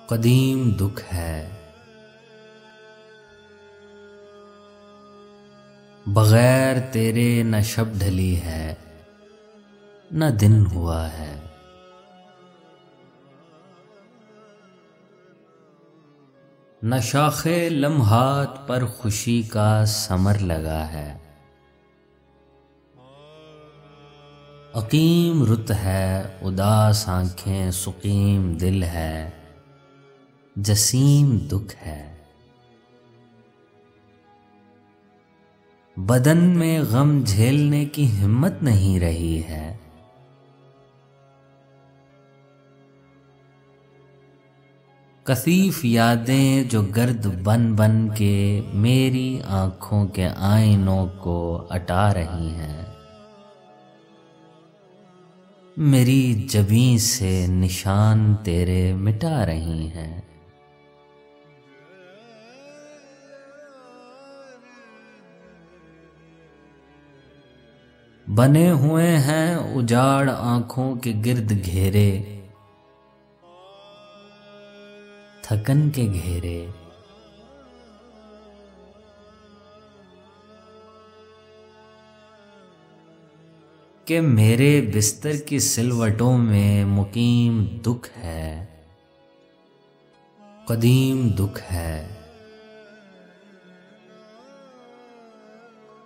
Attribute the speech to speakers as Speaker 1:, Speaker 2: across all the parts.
Speaker 1: कदीम दुख है, बगैर तेरे न शब ढली है न दिन हुआ है। न शाखे लम्हात पर खुशी का समर लगा है। अकीम रुत है उदास आंखें, सुकीम दिल है, जसीम दुख है। बदन में गम झेलने की हिम्मत नहीं रही है। कसीफ यादें जो गर्द बन बन के मेरी आंखों के आईनों को अटा रही हैं। मेरी जबीं से निशान तेरे मिटा रही हैं। बने हुए हैं उजाड़ आंखों के गिर्द घेरे, थकन के घेरे। कि मेरे बिस्तर की सिलवटों में मुकीम दुख है, कदीम दुख है,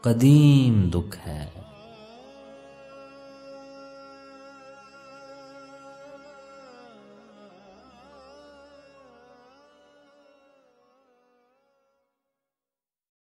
Speaker 1: कदीम दुख है।